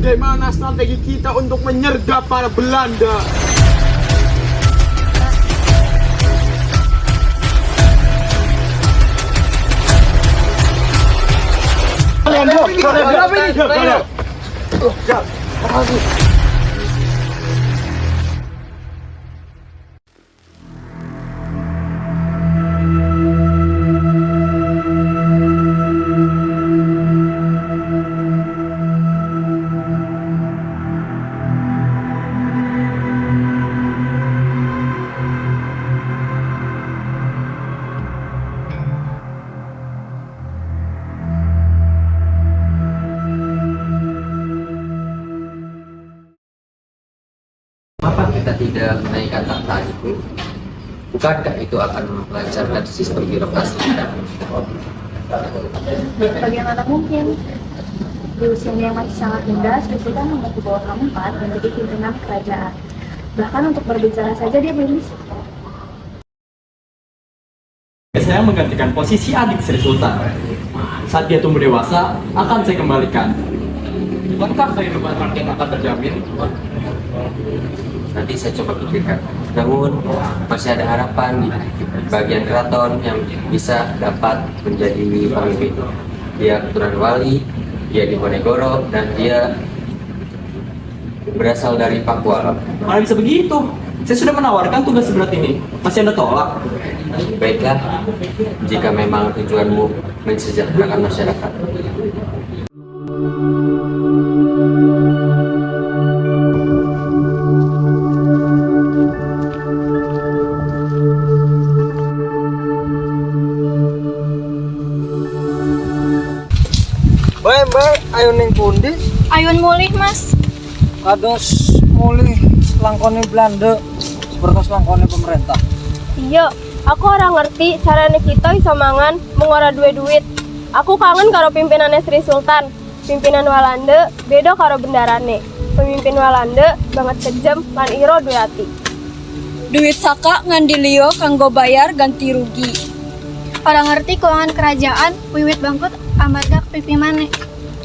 bagaimana strategi kita untuk menyergap para Belanda? Mengapa kita tidak menaikkan takhta itu? Bukankah itu akan melancarkan sistem birokrasi kita? Bagaimana mungkin? Di usianya yang masih sangat muda, Sri Sultan nomor di bawah kamu 4 menjadi pimpinan kerajaan. Bahkan untuk berbicara saja dia belum bisa. Saya menggantikan posisi adik Sri Sultan. Saat dia tumbuh dewasa, akan saya kembalikan. Bukankah kehidupan rakyat akan terjamin? Nanti saya coba pikirkan. Namun masih ada harapan bagian keraton yang bisa dapat menjadi pemimpin. Dia keturunan wali, dia di Ponegoro, dan dia berasal dari Papua. Mana bisa begitu? Saya sudah menawarkan tugas seberat ini. Masih Anda tolak? Baiklah, jika memang tujuanmu mensejahterakan masyarakat. Baik, ayo ning pundi? Ayun mulih, Mas. Kados mulih langkone Belanda seperti langkone pemerintah. Iya, aku orang ngerti caranya kita iso mangan mengora duit. Aku kangen karo pimpinannya Sri Sultan. Pimpinan Walanda beda karo bendarane. Pemimpin Walanda banget kejam lan iro duwe ati. Duit saka ngandilio kanggo bayar ganti rugi. Orang ngerti keuangan kerajaan, wiwit bangkrut amarga kepimpinan.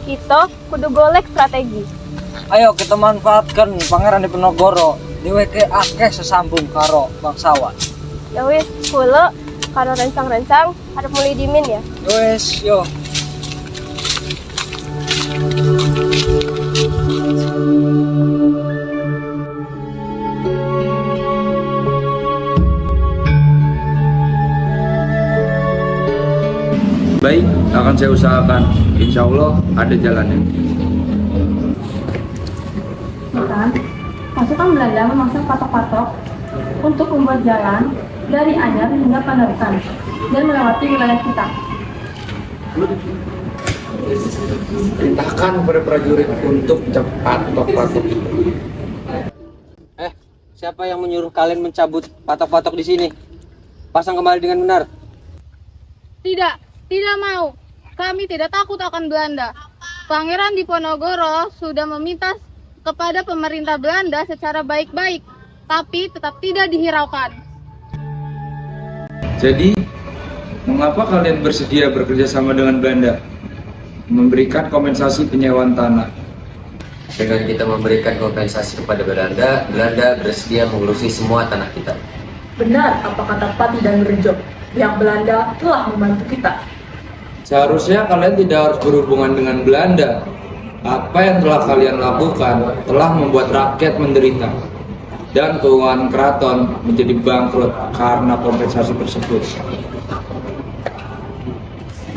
Kita kudu golek strategi. Ayo kita manfaatkan Pangeran Diponegoro diweke akeh sesambung karo bangsawan. Ya wis, kula karo rencang-rencang arep mulai dimin ya. Wes, yo. Baik, akan saya usahakan. Insya Allah ada jalannya. Sultan, pasukan Belanda memasang patok-patok untuk membuat jalan dari Anyar hingga Pandarukan dan melewati wilayah kita. Perintahkan kepada prajurit untuk cepat patok-patok. Siapa yang menyuruh kalian mencabut patok-patok di sini? Pasang kembali dengan benar. Tidak mau. Kami tidak takut akan Belanda. Pangeran Diponegoro sudah meminta kepada pemerintah Belanda secara baik-baik, tapi tetap tidak dihiraukan. Jadi, mengapa kalian bersedia bekerja sama dengan Belanda? Memberikan kompensasi penyewaan tanah. Dengan kita memberikan kompensasi kepada Belanda, Belanda bersedia mengurusi semua tanah kita. Benar apa kata Pati dan Rejo, pihak Belanda telah membantu kita. Seharusnya kalian tidak harus berhubungan dengan Belanda. Apa yang telah kalian lakukan telah membuat rakyat menderita. Dan keuangan keraton menjadi bangkrut karena kompensasi tersebut.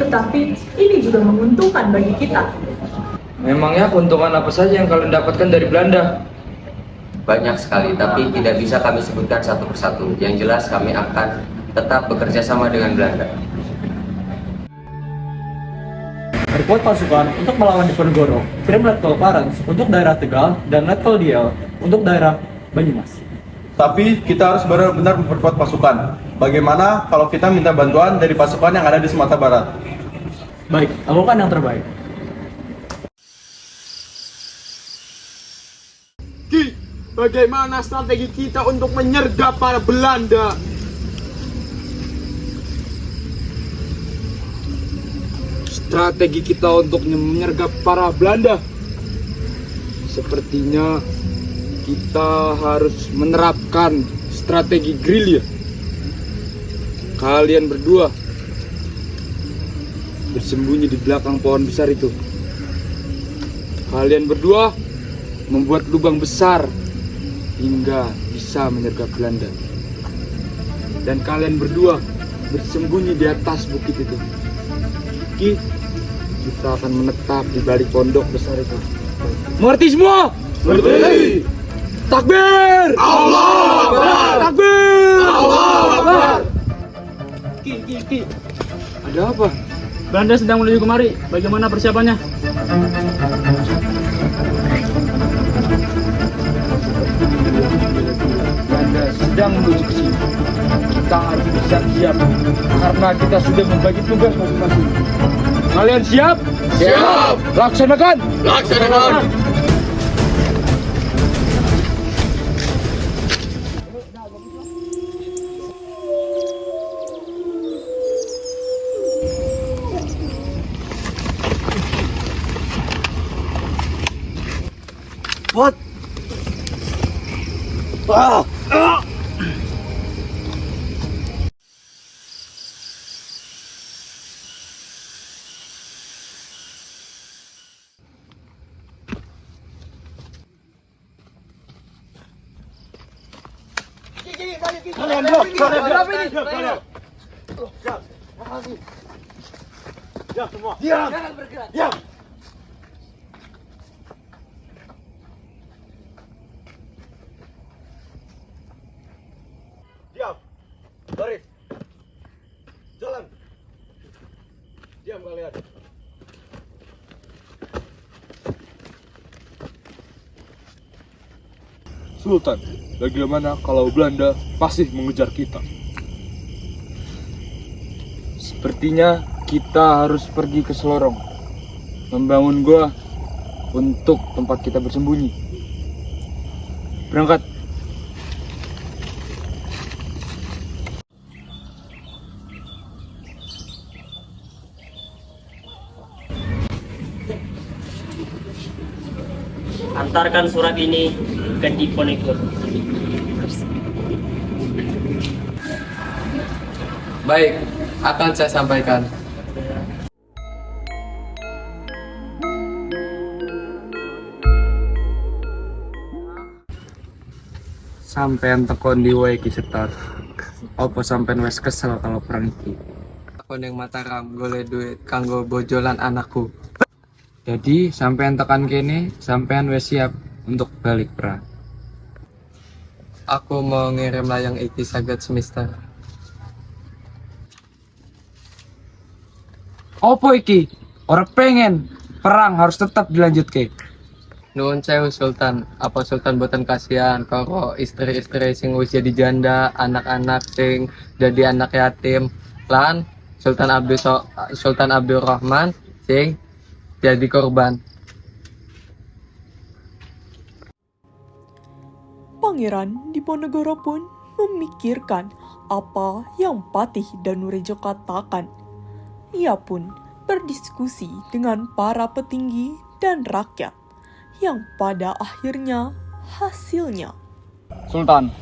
Tetapi ini juga menguntungkan bagi kita. Memangnya keuntungan apa saja yang kalian dapatkan dari Belanda? Banyak sekali, tapi tidak bisa kami sebutkan satu persatu. Yang jelas kami akan tetap bekerja sama dengan Belanda. Berbuat pasukan untuk melawan Diponegoro, kirim Letkol Parens untuk daerah Tegal dan Letkol Diel untuk daerah Banyumas. Tapi kita harus benar-benar memperkuat pasukan. Bagaimana kalau kita minta bantuan dari pasukan yang ada di Sumatera Barat? Baik, lakukan yang terbaik. Ki, bagaimana strategi kita untuk menyergap para Belanda? Strategi kita untuk menyergap para Belanda. Sepertinya kita harus menerapkan strategi gerilya. Kalian berdua bersembunyi di belakang pohon besar itu. Kalian berdua membuat lubang besar hingga bisa menyergap Belanda. Dan kalian berdua bersembunyi di atas bukit itu. Kita akan menetap di balik pondok besar itu. Mengerti semua? Mengerti. Takbir! Allahu Akbar! Takbir! Allahu Akbar! Ki. Ada apa? Belanda sedang menuju kemari. Bagaimana persiapannya? Belanda sedang menuju ke sini. Kita harus bersiap-siap karena kita sudah membagi tugas masing-masing. Kalian siap? Siap! Laksanakan! Laksanakan! What? Diam. Baris. Jalan. Diam kalian. Sultan, bagaimana kalau Belanda masih mengejar kita? Sepertinya kita harus pergi ke Selorong, membangun gua untuk tempat kita bersembunyi. Berangkat. Antarkan surat ini ke Diponegoro. Baik, akan saya sampaikan. Sampean tekon di wae ki setar. Apa sampean wes kesel kalau perang iki? Aku yang Mataram golek duit kanggo bojolan anakku. Jadi sampean tekan kene, sampean wes siap untuk balik perang. Aku mau ngirim layang iki saged semester. Opo iki? Ora pengen perang harus tetap dilanjutke. Nuwun sewu Sultan, apa Sultan boten kasihan karo istri-istri sing wis jadi janda, anak-anak sing jadi anak yatim, lan Sultan Abdul Rahman sing jadi korban. Pangeran Diponegoro pun memikirkan apa yang Patih Danurejo katakan. Ia pun berdiskusi dengan para petinggi dan rakyat, yang pada akhirnya hasilnya. Sultan,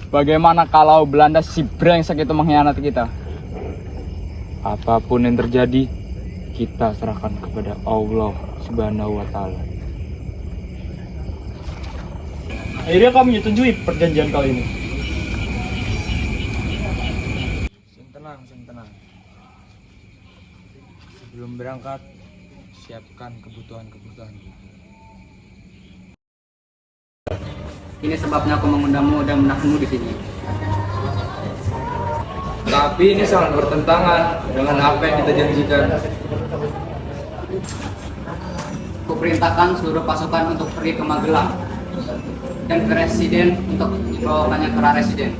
bagaimana kalau Belanda si brengsek itu mengkhianati kita? Apapun yang terjadi, kita serahkan kepada Allah Subhanahu wa Ta'ala. Akhirnya kami menyetujui perjanjian kali ini. Sing tenang. Sebelum berangkat, siapkan kebutuhan-kebutuhan. Ini sebabnya aku mengundangmu dan menakmu di sini. Tapi ini sangat bertentangan dengan apa yang kita janjikan. Kuperintahkan seluruh pasukan untuk pergi ke Magelang dan ke residen untuk dibawakannya ke residen.